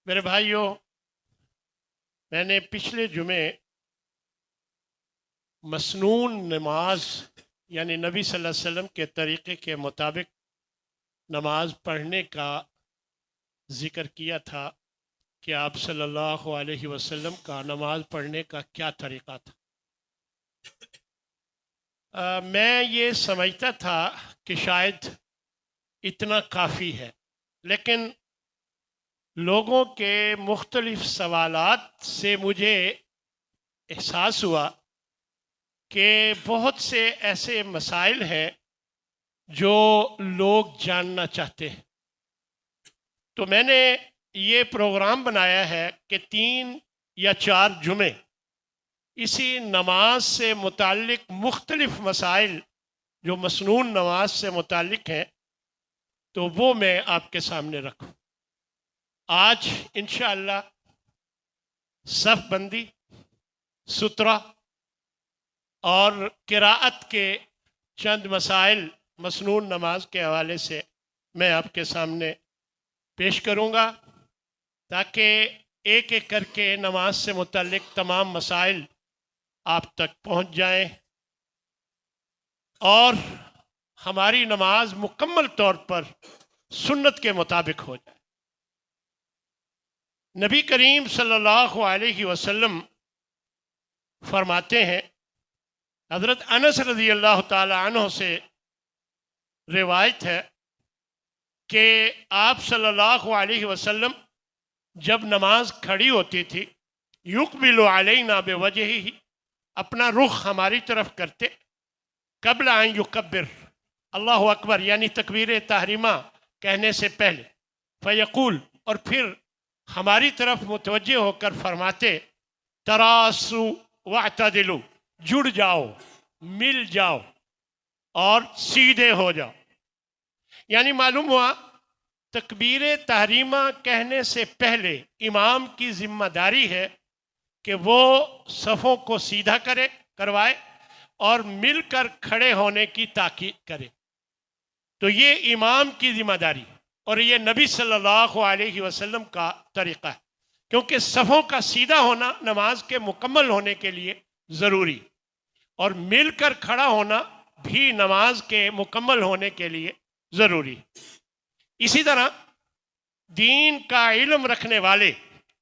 میرے بھائیوں، میں نے پچھلے جمعے مسنون نماز یعنی نبی صلی اللہ علیہ وسلم کے طریقے کے مطابق نماز پڑھنے کا ذکر کیا تھا کہ آپ صلی اللہ علیہ وسلم کا نماز پڑھنے کا کیا طریقہ تھا۔ میں یہ سمجھتا تھا کہ شاید اتنا کافی ہے، لیکن لوگوں کے مختلف سوالات سے مجھے احساس ہوا کہ بہت سے ایسے مسائل ہیں جو لوگ جاننا چاہتے ہیں۔ تو میں نے یہ پروگرام بنایا ہے کہ 3 یا 4 جمعے اسی نماز سے متعلق مختلف مسائل جو مسنون نماز سے متعلق ہیں تو وہ میں آپ کے سامنے رکھوں۔ آج انشاءاللہ صف بندی، سترہ اور قراءت کے چند مسائل مسنون نماز کے حوالے سے میں آپ کے سامنے پیش کروں گا، تاکہ ایک ایک کر کے نماز سے متعلق تمام مسائل آپ تک پہنچ جائیں اور ہماری نماز مکمل طور پر سنت کے مطابق ہو جائے۔ نبی کریم صلی اللہ علیہ وسلم فرماتے ہیں، حضرت انس رضی اللہ تعالی عنہ سے روایت ہے کہ آپ صلی اللہ علیہ وسلم جب نماز کھڑی ہوتی تھی، یقبل علینا بوجہہ، اپنا رخ ہماری طرف کرتے، قبل ان یکبر، اللہ اکبر یعنی تکبیر تحریمہ کہنے سے پہلے، فیقول، اور پھر ہماری طرف متوجہ ہو کر فرماتے، تراسو واعتدلو، جڑ جاؤ، مل جاؤ اور سیدھے ہو جاؤ۔ یعنی معلوم ہوا تکبیر تحریمہ کہنے سے پہلے امام کی ذمہ داری ہے کہ وہ صفوں کو سیدھا کروائے اور مل کر کھڑے ہونے کی تاکید کرے۔ تو یہ امام کی ذمہ داری اور یہ نبی صلی اللہ علیہ وسلم کا طریقہ ہے، کیونکہ صفوں کا سیدھا ہونا نماز کے مکمل ہونے کے لیے ضروری، اور مل کر کھڑا ہونا بھی نماز کے مکمل ہونے کے لیے ضروری۔ اسی طرح دین کا علم رکھنے والے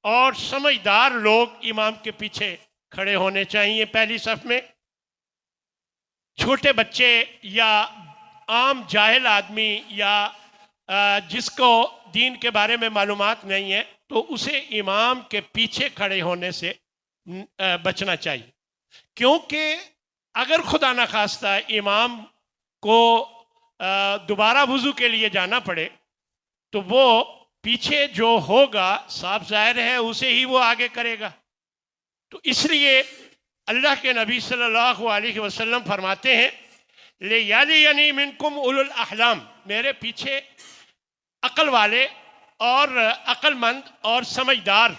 اور سمجھدار لوگ امام کے پیچھے کھڑے ہونے چاہیے پہلی صف میں۔ چھوٹے بچے یا عام جاہل آدمی یا جس کو دین کے بارے میں معلومات نہیں ہے تو اسے امام کے پیچھے کھڑے ہونے سے بچنا چاہیے، کیونکہ اگر خدا نخواستہ امام کو دوبارہ وضو کے لیے جانا پڑے تو وہ پیچھے جو ہوگا صاف ظاہر ہے اسے ہی وہ آگے کرے گا۔ تو اس لیے اللہ کے نبی صلی اللہ علیہ وسلم فرماتے ہیں، لِيَلِيَنِي مِنْكُمْ أُولُو الْأَحْلَامِ، میرے پیچھے عقل والے اور عقل مند اور سمجھدار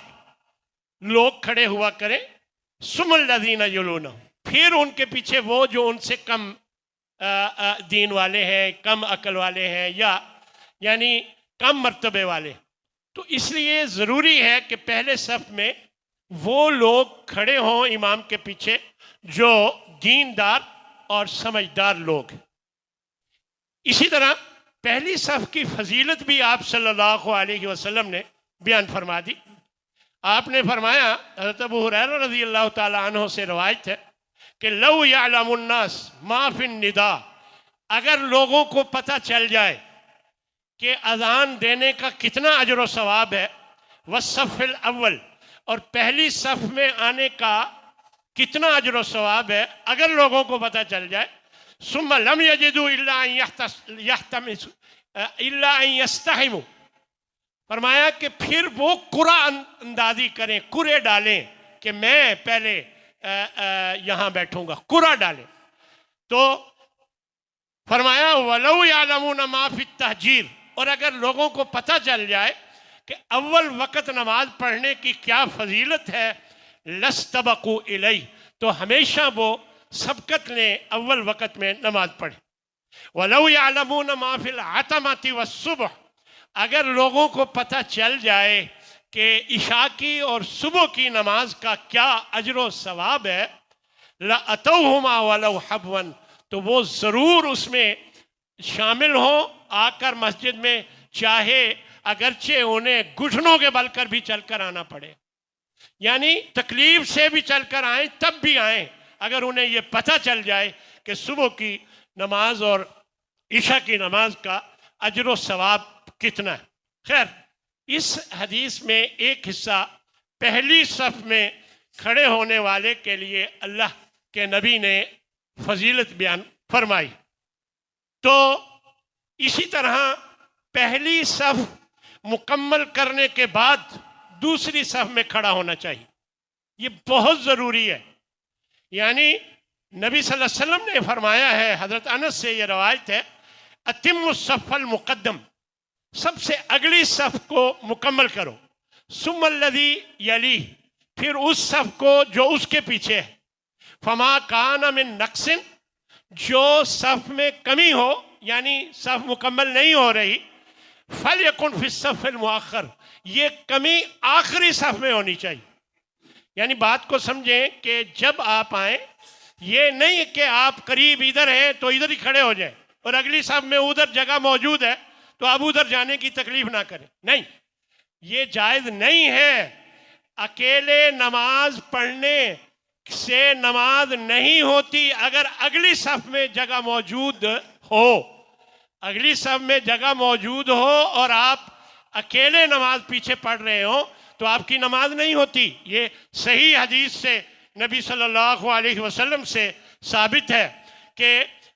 لوگ کھڑے ہوا کریں، ثُمَّ الَّذِينَ يَلُونَهُمْ، پھر ان کے پیچھے وہ جو ان سے کم دین والے ہیں، کم عقل والے ہیں، یا یعنی کم مرتبے والے۔ تو اس لیے ضروری ہے کہ پہلے صف میں وہ لوگ کھڑے ہوں امام کے پیچھے جو دیندار اور سمجھدار لوگ ہیں۔ اسی طرح پہلی صف کی فضیلت بھی آپ صلی اللہ علیہ وسلم نے بیان فرما دی۔ آپ نے فرمایا، حضرت ابو ہریرہ رضی اللہ تعالی عنہ سے روایت ہے کہ لو یعلم الناس ما فی النداء، اگر لوگوں کو پتہ چل جائے کہ اذان دینے کا کتنا اجر و ثواب ہے، والصف الاول، اور پہلی صف میں آنے کا کتنا اجر و ثواب ہے، اگر لوگوں کو پتہ چل جائے، ثم لم یجدوا الا ان یستحموا، فرمایا کہ پھر وہ قرآن اندازی کریں، قرے ڈالیں کہ میں پہلے یہاں بیٹھوں گا، قرآ ڈالیں۔ تو فرمایا وَلَوْ يَعْلَمُونَ مَا فِي التَّهْجِيرِ، اور اگر لوگوں کو پتہ چل جائے کہ اول وقت نماز پڑھنے کی کیا فضیلت ہے، لَاسْتَبَقُوا إِلَيْهِ، تو ہمیشہ وہ سبقت لیں اول وقت میں نماز پڑھیں۔ وَلَوْ يَعْلَمُونَ مَا فِي الْعَتَمَةِ وَالصُّبْحِ، اگر لوگوں کو پتہ چل جائے کہ عشاء کی اور صبح کی نماز کا کیا اجر و ثواب ہے، لَأَتَوْهُمَا وَلَوْ حَبْوًا، تو وہ ضرور اس میں شامل ہوں، آ کر مسجد میں، چاہے اگرچہ انہیں گھٹنوں کے بل کر بھی چل کر آنا پڑے، یعنی تکلیف سے بھی چل کر آئیں، تب بھی آئیں، اگر انہیں یہ پتہ چل جائے کہ صبح کی نماز اور عشاء کی نماز کا اجر و ثواب کتنا ہے۔ خیر، اس حدیث میں ایک حصہ پہلی صف میں کھڑے ہونے والے کے لیے اللہ کے نبی نے فضیلت بیان فرمائی، تو اسی طرح پہلی صف مکمل کرنے کے بعد دوسری صف میں کھڑا ہونا چاہیے، یہ بہت ضروری ہے۔ یعنی نبی صلی اللہ علیہ وسلم نے فرمایا ہے، حضرت انس سے یہ روایت ہے، اتم الصف المقدم، سب سے اگلی صف کو مکمل کرو، ثم الذی یلی، پھر اس صف کو جو اس کے پیچھے ہے، فما کان من نقص، جو صف میں کمی ہو، یعنی صف مکمل نہیں ہو رہی، فلیکن فی الصف المؤخر، یہ کمی آخری صف میں ہونی چاہیے۔ یعنی بات کو سمجھیں کہ جب آپ آئیں، یہ نہیں کہ آپ قریب ادھر ہیں تو ادھر ہی کھڑے ہو جائیں اور اگلی صف میں ادھر جگہ موجود ہے تو اب ادھر جانے کی تکلیف نہ کریں، نہیں، یہ جائز نہیں ہے۔ اکیلے نماز پڑھنے سے نماز نہیں ہوتی اگر اگلی صف میں جگہ موجود ہو، اگلی صف میں جگہ موجود ہو اور آپ اکیلے نماز پیچھے پڑھ رہے ہوں تو آپ کی نماز نہیں ہوتی۔ یہ صحیح حدیث سے نبی صلی اللہ علیہ وسلم سے ثابت ہے کہ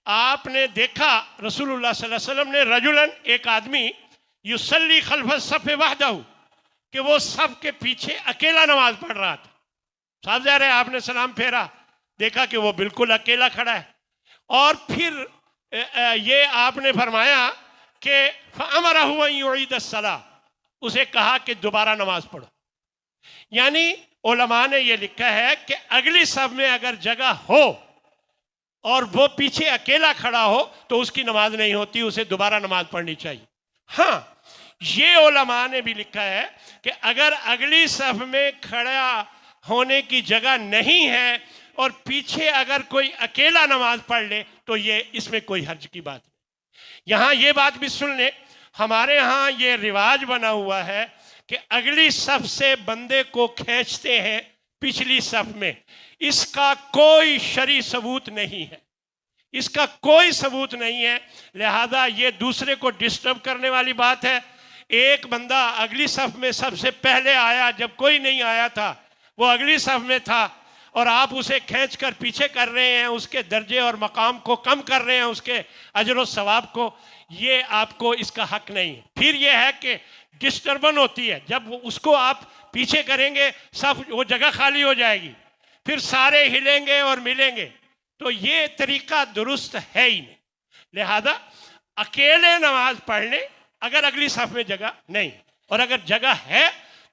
آپ نے دیکھا، رسول اللہ صلی اللہ علیہ وسلم نے رجلاً، ایک آدمی، یصلی خلف الصف وحدہ، کہ وہ صف کے پیچھے اکیلا نماز پڑھ رہا تھا۔ صاحب ظاہر ہے آپ نے سلام پھیرا، دیکھا کہ وہ بالکل اکیلا کھڑا ہے، اور پھر یہ آپ نے فرمایا کہ فَأَمَرَهُ أَن يُعِيدَ الصَّلَاةَ، اسے کہا کہ دوبارہ نماز پڑھو۔ یعنی علماء نے یہ لکھا ہے کہ اگلی صف میں اگر جگہ ہو اور وہ پیچھے اکیلا کھڑا ہو تو اس کی نماز نہیں ہوتی، اسے دوبارہ نماز پڑھنی چاہیے۔ ہاں، یہ علماء نے بھی لکھا ہے کہ اگر اگلی صف میں کھڑا ہونے کی جگہ نہیں ہے اور پیچھے اگر کوئی اکیلا نماز پڑھ لے تو یہ اس میں کوئی حرج کی بات نہیں۔ یہاں یہ بات بھی سن لیں، ہمارے ہاں یہ رواج بنا ہوا ہے کہ اگلی صف سے بندے کو کھینچتے ہیں پچھلی صف میں، اس کا کوئی شرعی ثبوت نہیں ہے، اس کا کوئی ثبوت نہیں ہے، لہذا یہ دوسرے کو ڈسٹرب کرنے والی بات ہے۔ ایک بندہ اگلی صف میں سب سے پہلے آیا، جب کوئی نہیں آیا تھا، وہ اگلی صف میں تھا، اور آپ اسے کھینچ کر پیچھے کر رہے ہیں، اس کے درجے اور مقام کو کم کر رہے ہیں، اس کے اجر و ثواب کو، یہ آپ کو اس کا حق نہیں ہے۔ پھر یہ ہے کہ ڈسٹربن ہوتی ہے، جب اس کو آپ پیچھے کریں گے سب وہ جگہ خالی ہو جائے گی، پھر سارے ہلیں گے اور ملیں گے، تو یہ طریقہ درست ہے ہی نہیں۔ لہذا اکیلے نماز پڑھ لیں اگر اگلی صف میں جگہ نہیں، اور اگر جگہ ہے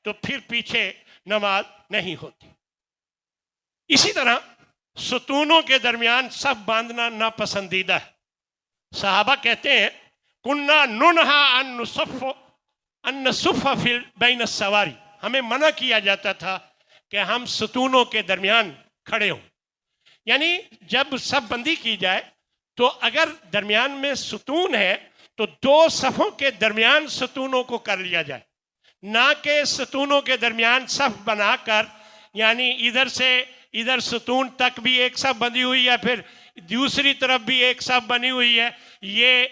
تو پھر پیچھے نماز نہیں ہوتی۔ اسی طرح ستونوں کے درمیان صف باندھنا ناپسندیدہ ہے۔ صحابہ کہتے ہیں کننا ننہا ان نصف فی بین السواری، ہمیں منع کیا جاتا تھا کہ ہم ستونوں کے درمیان کھڑے ہوں، یعنی جب صف بندی کی جائے تو اگر درمیان میں ستون ہے تو دو صفوں کے درمیان ستونوں کو کر لیا جائے، نہ کہ ستونوں کے درمیان صف بنا کر، یعنی ادھر سے ادھر ستون تک بھی ایک صف بندی ہوئی ہے، پھر دوسری طرف بھی ایک صف بنی ہوئی ہے۔ یہ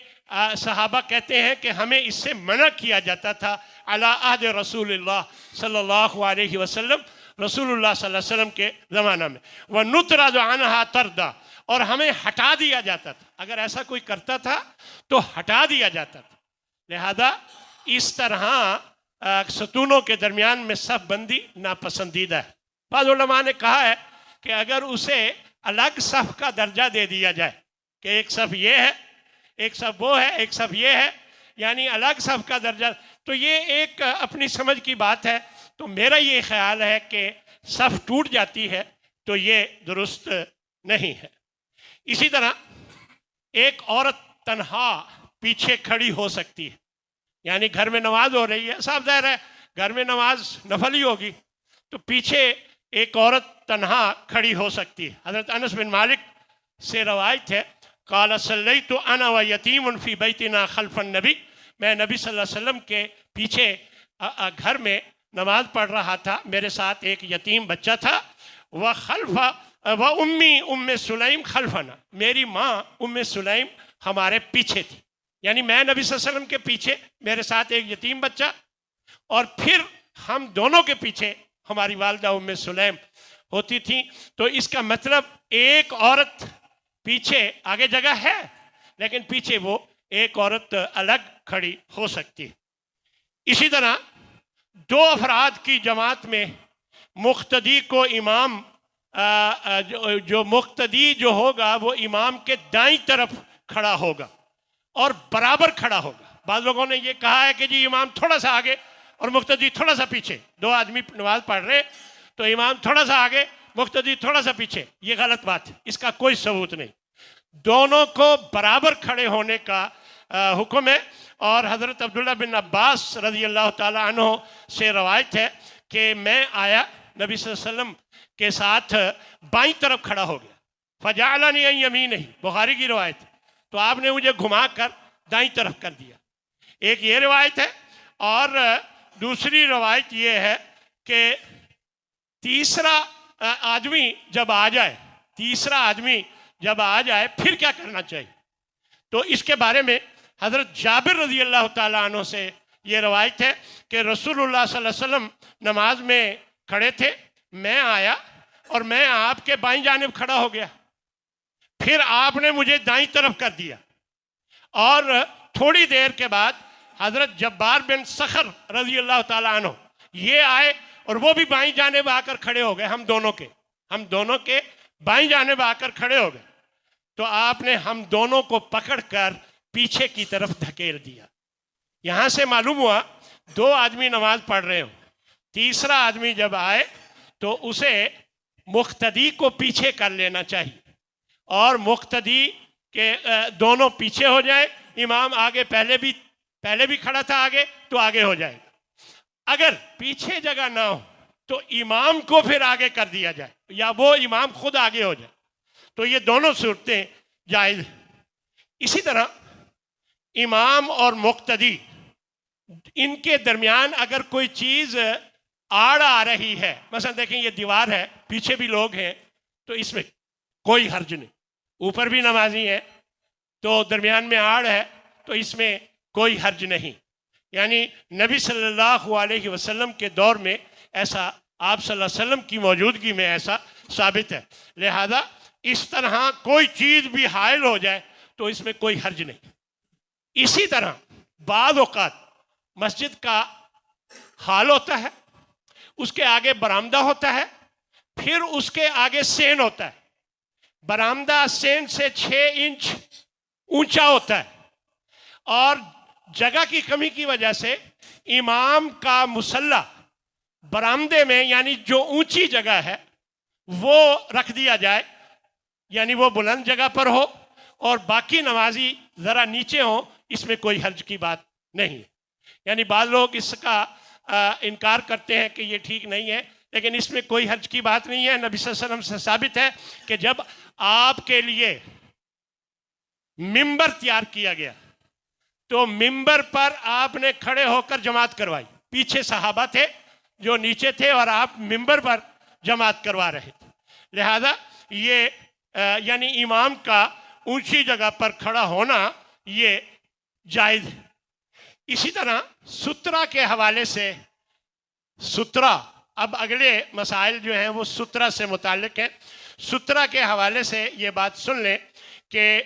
صحابہ کہتے ہیں کہ ہمیں اس سے منع کیا جاتا تھا علی عہد رسول اللہ صلی اللہ علیہ وسلم، رسول اللہ صلی اللہ علیہ وسلم کے زمانہ میں، وَنُطْرَدُ عَنْهَا تَرْدَى، اور ہمیں ہٹا دیا جاتا تھا، اگر ایسا کوئی کرتا تھا تو ہٹا دیا جاتا تھا۔ لہذا اس طرح ستونوں کے درمیان میں صف بندی ناپسندیدہ ہے۔ بعض علماء نے کہا ہے کہ اگر اسے الگ صف کا درجہ دے دیا جائے کہ ایک صف یہ ہے، ایک صف وہ ہے، ایک صف یہ ہے، یعنی الگ صف کا درجہ، تو یہ ایک اپنی سمجھ کی بات ہے۔ تو میرا یہ خیال ہے کہ صف ٹوٹ جاتی ہے تو یہ درست نہیں ہے۔ اسی طرح ایک عورت تنہا پیچھے کھڑی ہو سکتی ہے، یعنی گھر میں نماز ہو رہی ہے، صاف ظاہر ہے گھر میں نماز نفل ہی ہوگی تو پیچھے ایک عورت تنہا کھڑی ہو سکتی ہے۔ حضرت انس بن مالک سے روایت ہے، قال صلیت انا و یتیم فی بیتنا خلف النبی، میں نبی صلی اللہ علیہ وسلم کے پیچھے گھر میں نماز پڑھ رہا تھا، میرے ساتھ ایک یتیم بچہ تھا، و خلف و امی ام سلیم خلفنا، میری ماں ام سلیم ہمارے پیچھے تھی، یعنی میں نبی صلی اللہ علیہ وسلم کے پیچھے، میرے ساتھ ایک یتیم بچہ، اور پھر ہم دونوں کے پیچھے ہماری والدہ ام سلیم ہوتی تھیں۔ تو اس کا مطلب ایک عورت پیچھے، آگے جگہ ہے لیکن پیچھے وہ ایک عورت الگ کھڑی ہو سکتی ہے۔ اسی طرح دو افراد کی جماعت میں مقتدی کو امام جو مقتدی جو ہوگا وہ امام کے دائیں طرف کھڑا ہوگا اور برابر کھڑا ہوگا۔ بعض لوگوں نے یہ کہا ہے کہ جی امام تھوڑا سا آگے اور مقتدی تھوڑا سا پیچھے، دو آدمی نماز پڑھ رہے تو امام تھوڑا سا آگے مقتدی تھوڑا سا پیچھے، یہ غلط بات ہے، اس کا کوئی ثبوت نہیں۔ دونوں کو برابر کھڑے ہونے کا حکم ہے، اور حضرت عبداللہ بن عباس رضی اللہ تعالی عنہ سے روایت ہے کہ میں آیا نبی صلی اللہ علیہ وسلم کے ساتھ بائیں طرف کھڑا ہو گیا، فجعلنی عن یمینہ، بخاری کی روایت، تو آپ نے مجھے گھما کر دائیں طرف کر دیا۔ ایک یہ روایت ہے، اور دوسری روایت یہ ہے کہ تیسرا آدمی جب آ جائے پھر کیا کرنا چاہیے، تو اس کے بارے میں حضرت جابر رضی اللہ تعالیٰ عنہ سے یہ روایت ہے کہ رسول اللہ صلی اللہ علیہ وسلم نماز میں کھڑے تھے، میں آیا اور میں آپ کے بائیں جانب کھڑا ہو گیا، پھر آپ نے مجھے دائیں طرف کر دیا، اور تھوڑی دیر کے بعد حضرت جبار بن صخر رضی اللہ تعالیٰ عنہ یہ آئے اور وہ بھی بائیں جانب آ کر کھڑے ہو گئے، ہم دونوں کے بائیں جانب آ کر کھڑے ہو گئے، تو آپ نے ہم دونوں کو پکڑ کر پیچھے کی طرف دھکیل دیا۔ یہاں سے معلوم ہوا دو آدمی نماز پڑھ رہے ہوں، تیسرا آدمی جب آئے تو اسے مقتدی کو پیچھے کر لینا چاہیے، اور مقتدی کے دونوں پیچھے ہو جائیں، امام آگے پہلے بھی کھڑا تھا آگے تو آگے ہو جائے گا، اگر پیچھے جگہ نہ ہو تو امام کو پھر آگے کر دیا جائے یا وہ امام خود آگے ہو جائے، تو یہ دونوں صورتیں جائز ہیں۔ اسی طرح امام اور مقتدی ان کے درمیان اگر کوئی چیز آڑ آ رہی ہے، مثلا دیکھیں یہ دیوار ہے، پیچھے بھی لوگ ہیں، تو اس میں کوئی حرج نہیں، اوپر بھی نمازی ہیں تو درمیان میں آڑ ہے تو اس میں کوئی حرج نہیں، یعنی نبی صلی اللہ علیہ وسلم کے دور میں ایسا، آپ صلی اللہ علیہ وسلم کی موجودگی میں ایسا ثابت ہے، لہذا اس طرح کوئی چیز بھی حائل ہو جائے تو اس میں کوئی حرج نہیں۔ اسی طرح بعض اوقات مسجد کا حال ہوتا ہے، اس کے آگے برآمدہ ہوتا ہے، پھر اس کے آگے سین ہوتا ہے، برآمدہ سین سے 6 انچ اونچا ہوتا ہے، اور جگہ کی کمی کی وجہ سے امام کا مصلی برآمدے میں، یعنی جو اونچی جگہ ہے وہ رکھ دیا جائے، یعنی وہ بلند جگہ پر ہو اور باقی نمازی ذرا نیچے ہوں، اس میں کوئی حرج کی بات نہیں ہے۔ یعنی بعض لوگ اس کا انکار کرتے ہیں کہ یہ ٹھیک نہیں ہے، لیکن اس میں کوئی حرج کی بات نہیں ہے۔ نبی صلی اللہ علیہ وسلم سے ثابت ہے کہ جب آپ کے لیے ممبر تیار کیا گیا تو ممبر پر آپ نے کھڑے ہو کر جماعت کروائی، پیچھے صحابہ تھے جو نیچے تھے اور آپ ممبر پر جماعت کروا رہے تھے، لہذا یہ یعنی امام کا اونچی جگہ پر کھڑا ہونا یہ جائز ہے۔ اسی طرح سترہ کے حوالے سے، سترہ، اب اگلے مسائل جو ہیں وہ سترہ سے متعلق ہیں۔ سترہ کے حوالے سے یہ بات سن لیں کہ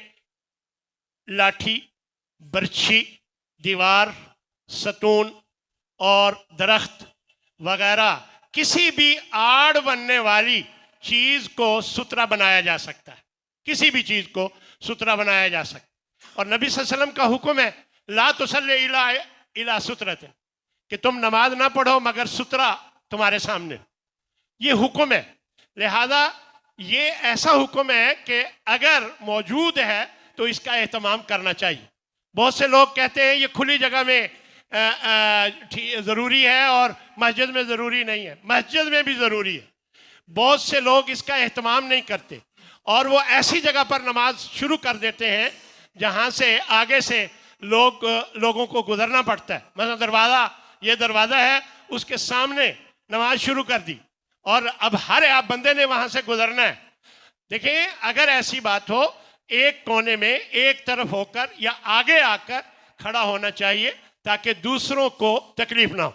لاٹھی، برچھی، دیوار، ستون اور درخت وغیرہ کسی بھی آڑ بننے والی چیز کو سترہ بنایا جا سکتا ہے، کسی بھی چیز کو سترہ بنایا جا سکتا ہے، اور نبی صلی اللہ علیہ وسلم کا حکم ہے لا تصلی الی سترۃ، کہ تم نماز نہ پڑھو مگر سترہ تمہارے سامنے، یہ حکم ہے، لہذا یہ ایسا حکم ہے کہ اگر موجود ہے تو اس کا اہتمام کرنا چاہیے۔ بہت سے لوگ کہتے ہیں یہ کھلی جگہ میں ضروری ہے اور مسجد میں ضروری نہیں ہے، مسجد میں بھی ضروری ہے۔ بہت سے لوگ اس کا اہتمام نہیں کرتے اور وہ ایسی جگہ پر نماز شروع کر دیتے ہیں جہاں سے آگے سے لوگوں کو گزرنا پڑتا ہے۔ مثلا یہ دروازہ ہے، اس کے سامنے نماز شروع کر دی اور اب ہر بندے نے وہاں سے گزرنا ہے۔ دیکھیں، اگر ایسی بات ہو، ایک کونے میں ایک طرف ہو کر یا آگے آ کر کھڑا ہونا چاہیے تاکہ دوسروں کو تکلیف نہ ہو،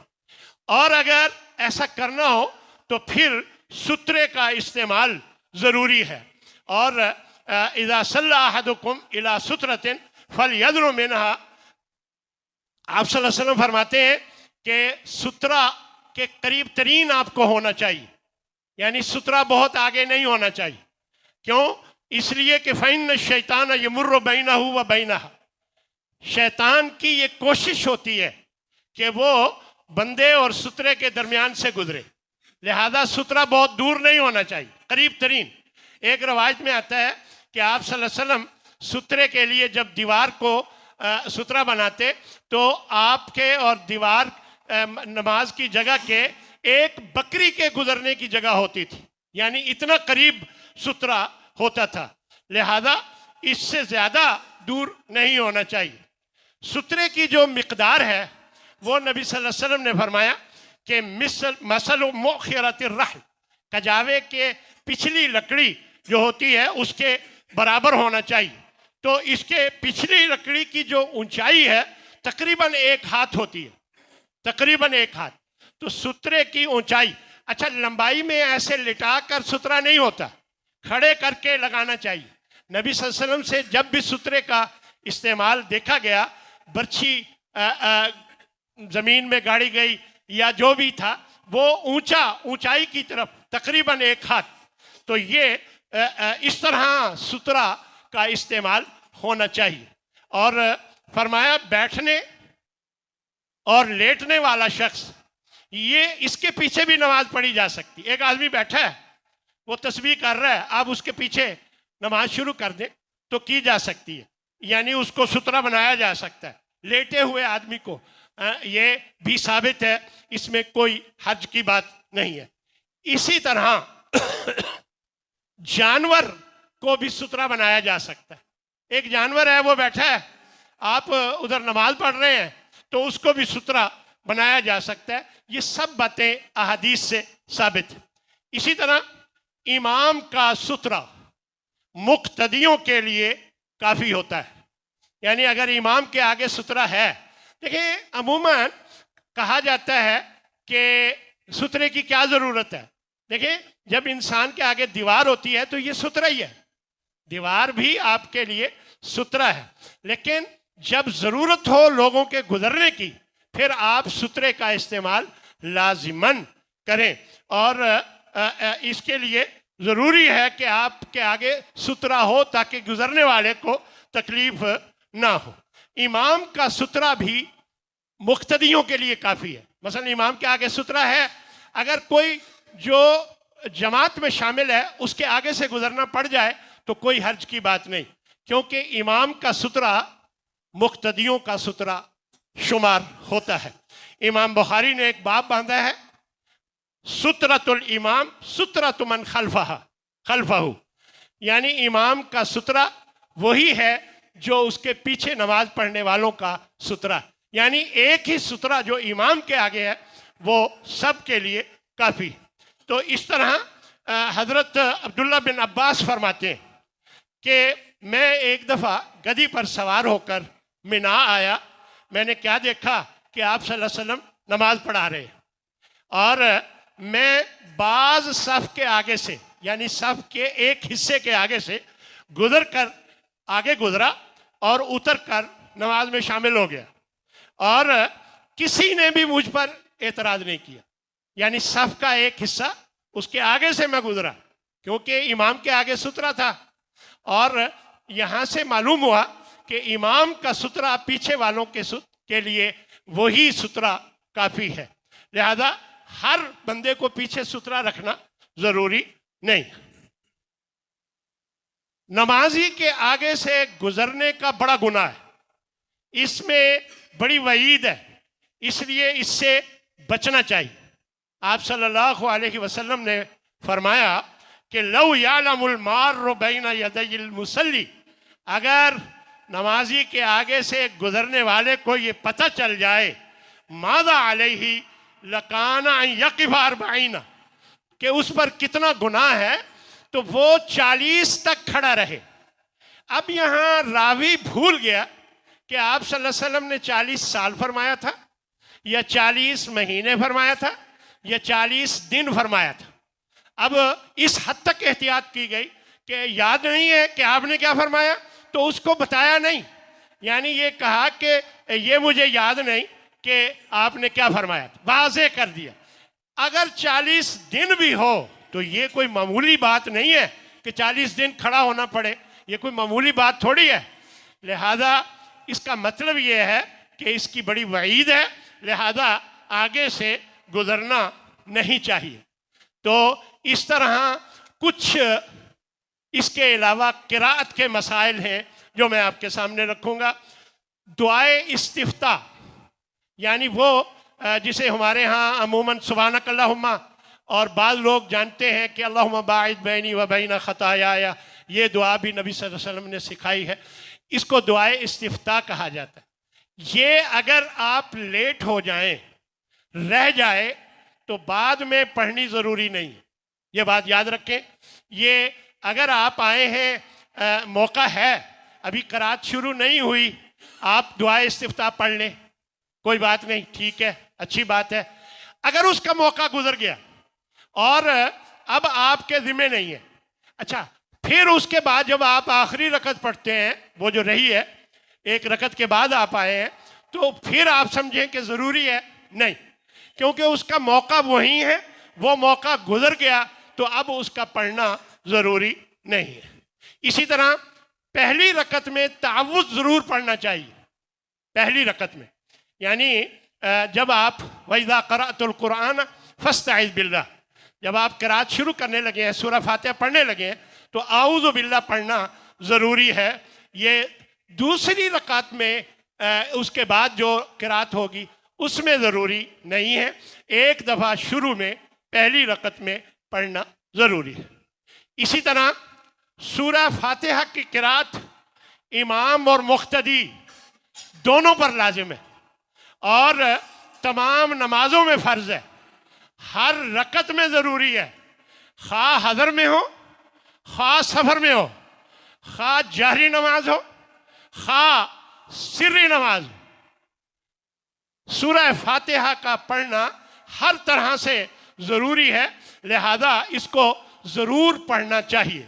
اور اگر ایسا کرنا ہو تو پھر سترے کا استعمال ضروری ہے۔ اور اذا صلی احدکم الی سترۃ فلیدنو منہا، آپ صلی اللہ علیہ وسلم فرماتے ہیں کہ سترہ کے قریب ترین آپ کو ہونا چاہیے، یعنی سترہ بہت آگے نہیں ہونا چاہیے۔ کیوں؟ اس لیے کہ فإن الشیطان یمر بینہ و بینہا، شیطان کی یہ کوشش ہوتی ہے کہ وہ بندے اور سترے کے درمیان سے گزرے، لہذا سترہ بہت دور نہیں ہونا چاہیے، قریب ترین۔ ایک روایت میں آتا ہے کہ آپ صلی اللہ علیہ وسلم سترے کے لیے جب دیوار کو سترہ بناتے تو آپ کے اور دیوار نماز کی جگہ کے ایک بکری کے گزرنے کی جگہ ہوتی تھی، یعنی اتنا قریب سترہ ہوتا تھا، لہذا اس سے زیادہ دور نہیں ہونا چاہیے۔ سترے کی جو مقدار ہے وہ نبی صلی اللہ علیہ وسلم نے فرمایا کہ مثل مؤخرۃ الرحل، کجاوے کے پچھلی لکڑی جو ہوتی ہے اس کے برابر ہونا چاہیے۔ تو اس کے پچھلی لکڑی کی جو اونچائی ہے تقریباً 1 ہاتھ ہوتی ہے، تقریباً 1 ہاتھ۔ تو سترے کی اونچائی، اچھا لمبائی میں ایسے لٹا کر سترہ نہیں ہوتا، کھڑے کر کے لگانا چاہیے۔ نبی صلی اللہ علیہ وسلم سے جب بھی سترے کا استعمال دیکھا گیا، برچھی زمین میں گاڑی گئی یا جو بھی تھا، وہ اونچائی کی طرف تقریباً 1 ہاتھ۔ تو یہ اس طرح سترہ کا استعمال ہونا چاہیے۔ اور فرمایا بیٹھنے اور لیٹنے والا شخص، یہ اس کے پیچھے بھی نماز پڑھی جا سکتی۔ ایک آدمی بیٹھا ہے، وہ تسبیح کر رہا ہے، آپ اس کے پیچھے نماز شروع کر دیں تو کی جا سکتی ہے، یعنی اس کو سترہ بنایا جا سکتا ہے۔ لیٹے ہوئے آدمی کو یہ بھی ثابت ہے، اس میں کوئی حرج کی بات نہیں ہے۔ اسی طرح جانور کو بھی سترہ بنایا جا سکتا ہے۔ ایک جانور ہے، وہ بیٹھا ہے، آپ ادھر نماز پڑھ رہے ہیں تو اس کو بھی سترہ بنایا جا سکتا ہے۔ یہ سب باتیں احادیث سے ثابت ہیں۔ اسی طرح امام کا سترہ مقتدیوں کے لیے کافی ہوتا ہے، یعنی اگر امام کے آگے سترہ ہے، دیکھیں عموماً کہا جاتا ہے کہ سترے کی کیا ضرورت ہے۔ دیکھیں جب انسان کے آگے دیوار ہوتی ہے تو یہ سترہ ہی ہے، دیوار بھی آپ کے لیے سترہ ہے، لیکن جب ضرورت ہو لوگوں کے گزرنے کی، پھر آپ سترے کا استعمال لازماً کریں۔ اور اس کے لیے ضروری ہے کہ آپ کے آگے سترہ ہو تاکہ گزرنے والے کو تکلیف نہ ہو۔ امام کا سترہ بھی مقتدیوں کے لیے کافی ہے۔ مثلا امام کے آگے سترہ ہے، اگر کوئی جو جماعت میں شامل ہے اس کے آگے سے گزرنا پڑ جائے تو کوئی حرج کی بات نہیں، کیونکہ امام کا سترہ مقتدیوں کا سترہ شمار ہوتا ہے۔ امام بخاری نے ایک باب باندھا ہے، سترۃ الامام سترۃ من خلفہ، یعنی امام کا سترہ وہی ہے جو اس کے پیچھے نماز پڑھنے والوں کا سترہ، یعنی ایک ہی سترہ جو امام کے آگے ہے وہ سب کے لیے کافی۔ تو اس طرح حضرت عبداللہ بن عباس فرماتے ہیں کہ میں ایک دفعہ گدھی پر سوار ہو کر منا آیا، میں نے کیا دیکھا کہ آپ صلی اللہ علیہ وسلم نماز پڑھا رہے ہیں، اور میں بعض صف کے آگے سے، یعنی صف کے ایک حصے کے آگے سے گزر کر آگے گزرا اور اتر کر نماز میں شامل ہو گیا، اور کسی نے بھی مجھ پر اعتراض نہیں کیا، یعنی صف کا ایک حصہ اس کے آگے سے میں گزرا کیونکہ امام کے آگے سترہ تھا، اور یہاں سے معلوم ہوا کہ امام کا سترہ پیچھے والوں کے لیے وہی سترہ کافی ہے، لہذا ہر بندے کو پیچھے سترہ رکھنا ضروری نہیں۔ نمازی کے آگے سے گزرنے کا بڑا گناہ ہے، اس میں بڑی وعید ہے اس لیے اس سے بچنا چاہیے۔ آپ صلی اللہ علیہ وسلم نے فرمایا کہ لو یعلم المار بین یدی المصلی، اگر نمازی کے آگے سے گزرنے والے کو یہ پتہ چل جائے ماذا علیہ لکان ان یقف 40، کہ اس پر کتنا گناہ ہے، تو وہ 40 تک کھڑا رہے۔ اب یہاں راوی بھول گیا کہ آپ صلی اللہ علیہ وسلم نے 40 سال فرمایا تھا یا 40 مہینے فرمایا تھا یا 40 دن فرمایا تھا۔ اب اس حد تک احتیاط کی گئی کہ یاد نہیں ہے کہ آپ نے کیا فرمایا، تو اس کو بتایا نہیں، یعنی یہ کہا کہ یہ مجھے یاد نہیں کہ آپ نے کیا فرمایا تھا، واضح کر دیا۔ اگر 40 دن بھی ہو تو یہ کوئی معمولی بات نہیں ہے کہ 40 دن کھڑا ہونا پڑے، یہ کوئی معمولی بات تھوڑی ہے۔ لہذا اس کا مطلب یہ ہے کہ اس کی بڑی وعید ہے، لہذا آگے سے گزرنا نہیں چاہیے۔ تو اس طرح کچھ اس کے علاوہ قراءت کے مسائل ہیں جو میں آپ کے سامنے رکھوں گا۔ دعائے استفتاح، یعنی وہ جسے ہمارے ہاں عموماً سبحانک اللہم، اور بعض لوگ جانتے ہیں کہ اللہم باعد بینی و بین خطایا، یہ دعا بھی نبی صلی اللہ علیہ وسلم نے سکھائی ہے، اس کو دعائے استفتاح کہا جاتا ہے۔ یہ اگر آپ لیٹ ہو جائیں، رہ جائے، تو بعد میں پڑھنی ضروری نہیں ہے، یہ بات یاد رکھیں۔ یہ اگر آپ آئے ہیں، موقع ہے، ابھی قرات شروع نہیں ہوئی، آپ دعائے استفتاح پڑھ لیں، کوئی بات نہیں، ٹھیک ہے، اچھی بات ہے۔ اگر اس کا موقع گزر گیا اور اب آپ کے ذمہ نہیں ہے، اچھا، پھر اس کے بعد جب آپ آخری رکعت پڑھتے ہیں، وہ جو رہی ہے، ایک رکعت کے بعد آپ آئے ہیں، تو پھر آپ سمجھیں کہ ضروری ہے، نہیں، کیونکہ اس کا موقع وہی ہے، وہ موقع گزر گیا تو اب اس کا پڑھنا ضروری نہیں ہے۔ اسی طرح پہلی رکعت میں تعوذ ضرور پڑھنا چاہیے، پہلی رکعت میں، یعنی جب آپ وَإِذَا قَرَأْتُ الْقُرْآنَ فَاسْتَعِذْ بِاللَّهِ، جب آپ قرات شروع کرنے لگے ہیں، سورہ فاتحہ پڑھنے لگے ہیں، تو اعوذ باللہ پڑھنا ضروری ہے۔ یہ دوسری رکعت میں اس کے بعد جو قرات ہوگی اس میں ضروری نہیں ہے، ایک دفعہ شروع میں پہلی رکعت میں پڑھنا ضروری ہے۔ اسی طرح سورہ فاتحہ کی قرات امام اور مقتدی دونوں پر لازم ہے، اور تمام نمازوں میں فرض ہے، ہر رکعت میں ضروری ہے، خواہ حضر میں ہو، خواہ سفر میں ہو، خواہ جہری نماز ہو، خواہ سری نماز ہو، سورہ فاتحہ کا پڑھنا ہر طرح سے ضروری ہے، لہذا اس کو ضرور پڑھنا چاہیے۔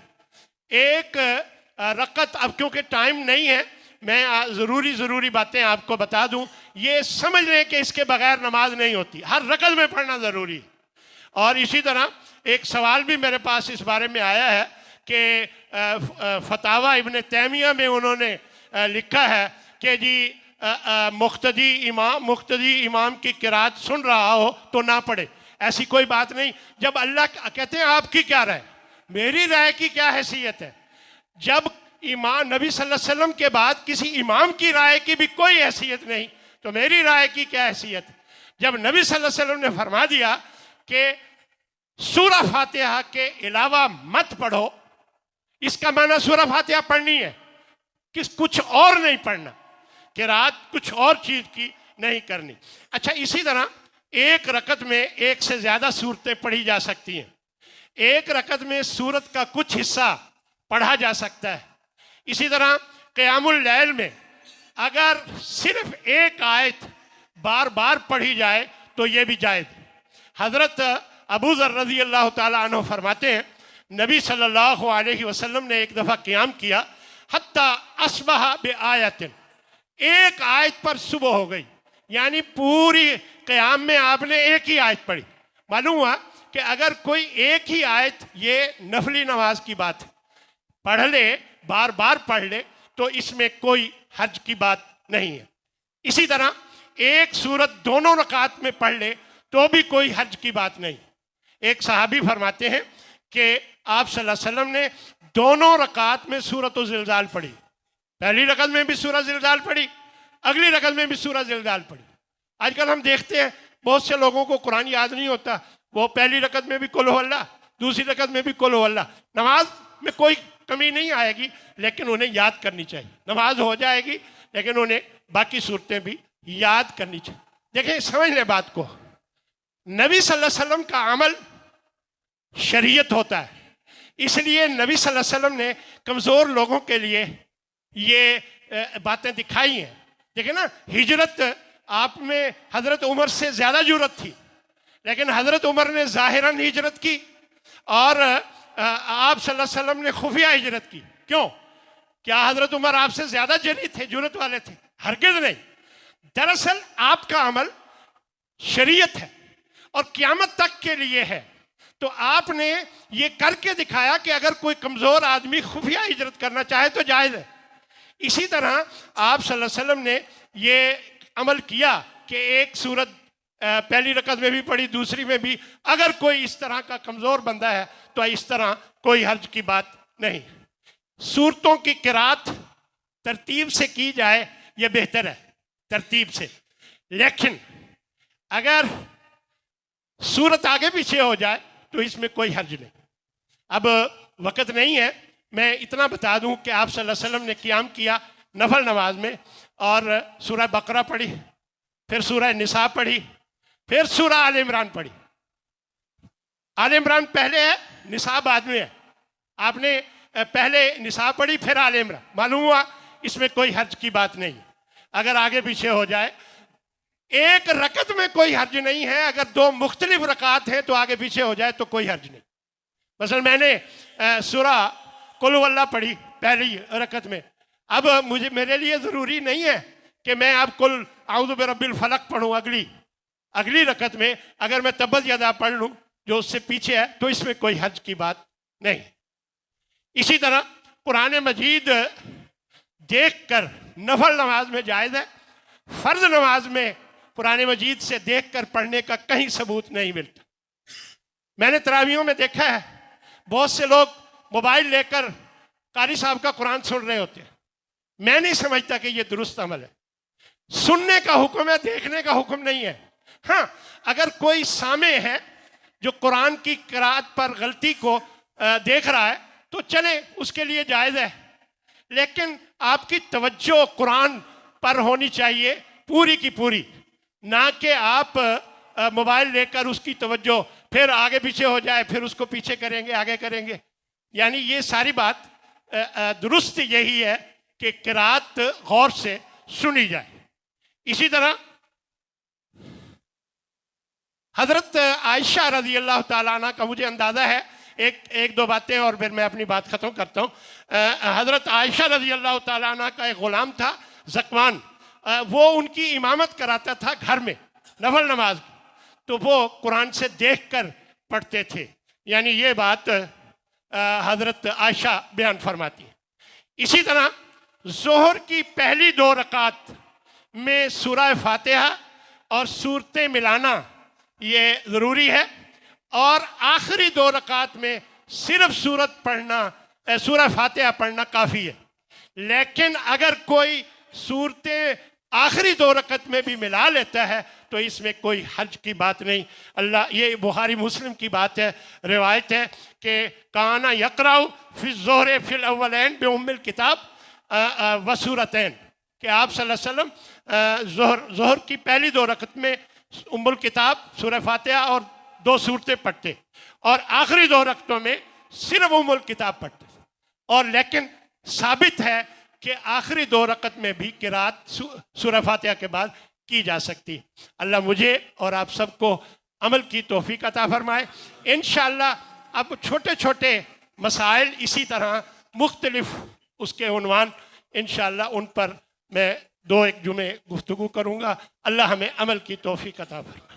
ایک رکعت، اب کیونکہ ٹائم نہیں ہے، میں ضروری باتیں آپ کو بتا دوں، یہ سمجھ لیں کہ اس کے بغیر نماز نہیں ہوتی، ہر رکعت میں پڑھنا ضروری ہے۔ اور اسی طرح ایک سوال بھی میرے پاس اس بارے میں آیا ہے کہ فتاوی ابن تیمیہ میں انہوں نے لکھا ہے کہ جی مقتدی امام کی قرات سن رہا ہو تو نہ پڑھے۔ ایسی کوئی بات نہیں، جب اللہ کہتے ہیں آپ کی کیا رائے، میری رائے کی کیا حیثیت ہے؟ جب امام نبی صلی اللہ علیہ وسلم کے بعد کسی امام کی رائے کی بھی کوئی حیثیت نہیں، تو میری رائے کی کیا حیثیت ہے؟ جب نبی صلی اللہ علیہ وسلم نے فرما دیا کہ سورہ فاتحہ کے علاوہ مت پڑھو، اس کا معنی سورہ فاتحہ پڑھنی ہے، کچھ اور نہیں پڑھنا، قرات کچھ اور چیز کی نہیں کرنی۔ اچھا، اسی طرح ایک رکعت میں ایک سے زیادہ صورتیں پڑھی جا سکتی ہیں، ایک رکعت میں سورت کا کچھ حصہ پڑھا جا سکتا ہے۔ اسی طرح قیام اللیل میں اگر صرف ایک آیت بار بار پڑھی جائے تو یہ بھی جائز ہے۔ حضرت ابو ذر رضی اللہ تعالیٰ عنہ فرماتے ہیں نبی صلی اللہ علیہ وسلم نے ایک دفعہ قیام کیا، حتیٰ اصبح بآیت، ایک آیت پر صبح ہو گئی، یعنی پوری قیام میں آپ نے ایک ہی آیت پڑھی۔ معلوم ہوا کہ اگر کوئی ایک ہی آیت، یہ نفلی نماز کی بات ہے، پڑھ لے، بار بار پڑھ لے تو اس میں کوئی حرج کی بات نہیں ہے۔ اسی طرح ایک سورت دونوں رکعات میں پڑھ لے تو بھی کوئی حرج کی بات نہیں۔ ایک صحابی فرماتے ہیں کہ آپ صلی اللہ علیہ وسلم نے دونوں رکعات میں سورۃ الزلزال پڑھی، پہلی رکعت میں بھی سورہ زلزال پڑھی، اگلی رکعت میں بھی سورہ زلزال پڑھی۔ آج کل ہم دیکھتے ہیں بہت سے لوگوں کو قرآن یاد نہیں ہوتا، وہ پہلی رکعت میں بھی قل ہو اللہ، دوسری رکعت میں بھی قل ہو اللہ. نماز میں کوئی کمی نہیں آئے گی، لیکن انہیں یاد کرنی چاہیے. نماز ہو جائے گی لیکن انہیں باقی صورتیں بھی یاد کرنی چاہیے. دیکھیں سمجھ لیں بات کو، نبی صلی اللہ علیہ وسلم کا عمل شریعت ہوتا ہے، اس لیے نبی صلی اللہ علیہ وسلم نے کمزور لوگوں کے لیے یہ باتیں دکھائی ہیں. دیکھیں نا، ہجرت آپ میں حضرت عمر سے زیادہ جرأت تھی، لیکن حضرت عمر نے ظاہراً ہجرت کی اور آپ صلی اللہ علیہ وسلم نے خفیہ ہجرت کی. کیوں؟ کیا حضرت عمر آپ سے زیادہ جرأت تھے، جرأت والے تھے؟ ہرگز نہیں. دراصل آپ کا عمل شریعت ہے اور قیامت تک کے لیے ہے. تو آپ نے یہ کر کے دکھایا کہ اگر کوئی کمزور آدمی خفیہ ہجرت کرنا چاہے تو جائز ہے. اسی طرح آپ صلی اللہ علیہ وسلم نے یہ عمل کیا کہ ایک سورت پہلی رکعت میں بھی پڑھی، دوسری میں بھی. اگر کوئی اس طرح کا کمزور بندہ ہے تو اس طرح کوئی حرج کی بات نہیں. سورتوں کی قرات ترتیب سے کی جائے یہ بہتر ہے، ترتیب سے. لیکن اگر سورت آگے پیچھے ہو جائے تو اس میں کوئی حرج نہیں. اب وقت نہیں ہے، میں اتنا بتا دوں کہ آپ صلی اللہ علیہ وسلم نے قیام کیا نفل نماز میں اور سورہ بقرہ پڑھی، پھر سورہ نساء پڑھی، پھر سورہ آل عمران پڑھی. آل عمران پہلے ہے، نساء بعد میں ہے. آپ نے پہلے نساء پڑھی پھر آل عمران. معلوم ہوا اس میں کوئی حرج کی بات نہیں اگر آگے پیچھے ہو جائے. ایک رکعت میں کوئی حرج نہیں ہے، اگر دو مختلف رکعات ہیں تو آگے پیچھے ہو جائے تو کوئی حرج نہیں. مثلا میں نے سورہ قل ہو اللہ پڑھی پہلی رکعت میں، اب میرے لیے ضروری نہیں ہے کہ میں اب قل اعوذ برب الفلق پڑھوں اگلی رکعت میں. اگر میں تبت یدا پڑھ لوں جو اس سے پیچھے ہے تو اس میں کوئی حرج کی بات نہیں. اسی طرح قرآن مجید دیکھ کر نفل نماز میں جائز ہے، فرض نماز میں قرآن مجید سے دیکھ کر پڑھنے کا کہیں ثبوت نہیں ملتا. میں نے تراویحوں میں دیکھا ہے بہت سے لوگ موبائل لے کر قاری صاحب کا قرآن سن رہے ہوتے ہیں. میں نہیں سمجھتا کہ یہ درست عمل ہے. سننے کا حکم ہے، دیکھنے کا حکم نہیں ہے. ہاں، اگر کوئی سامع ہے جو قرآن کی قرات پر غلطی کو دیکھ رہا ہے تو چلے، اس کے لیے جائز ہے. لیکن آپ کی توجہ قرآن پر ہونی چاہیے پوری کی پوری، نہ کہ آپ موبائل لے کر اس کی توجہ پھر آگے پیچھے ہو جائے، پھر اس کو پیچھے کریں گے آگے کریں گے. یعنی یہ ساری بات درست یہی ہے کہ قرات غور سے سنی جائے. اسی طرح حضرت عائشہ رضی اللہ تعالیٰ عنہ کا مجھے اندازہ ہے، ایک دو باتیں اور پھر میں اپنی بات ختم کرتا ہوں. حضرت عائشہ رضی اللہ تعالیٰ عنہ کا ایک غلام تھا زکوان، وہ ان کی امامت کراتا تھا گھر میں نفل نماز، تو وہ قرآن سے دیکھ کر پڑھتے تھے. یعنی یہ بات حضرت عائشہ بیان فرماتی ہے. اسی طرح ظہر کی پہلی 2 رکعات میں سورہ فاتحہ اور صورتیں ملانا یہ ضروری ہے، اور آخری 2 رکعات میں صرف سورہ فاتحہ پڑھنا کافی ہے. لیکن اگر کوئی صورتیں آخری 2 رکعت میں بھی ملا لیتا ہے تو اس میں کوئی حرج کی بات نہیں. یہ بخاری مسلم کی بات ہے، روایت ہے کہ کانا یقرأ فی الظہر فی الاولین بأم الکتاب وسورتین، کہ آپ صلی اللہ علیہ وسلم ظہر کی پہلی 2 رکعت میں ام الکتاب سورہ فاتحہ اور 2 صورتیں پڑھتے، اور آخری 2 رکعتوں میں صرف ام الکتاب پڑھتے. اور لیکن ثابت ہے کہ آخری 2 رکعت میں بھی قرات سورہ فاتحہ کے بعد کی جا سکتی. اللہ مجھے اور آپ سب کو عمل کی توفیق عطا فرمائے. انشاءاللہ اب چھوٹے چھوٹے مسائل اسی طرح مختلف اس کے عنوان انشاءاللہ ان پر میں 2-1 جمعے گفتگو کروں گا. اللہ ہمیں عمل کی توفیق عطا فرمائے.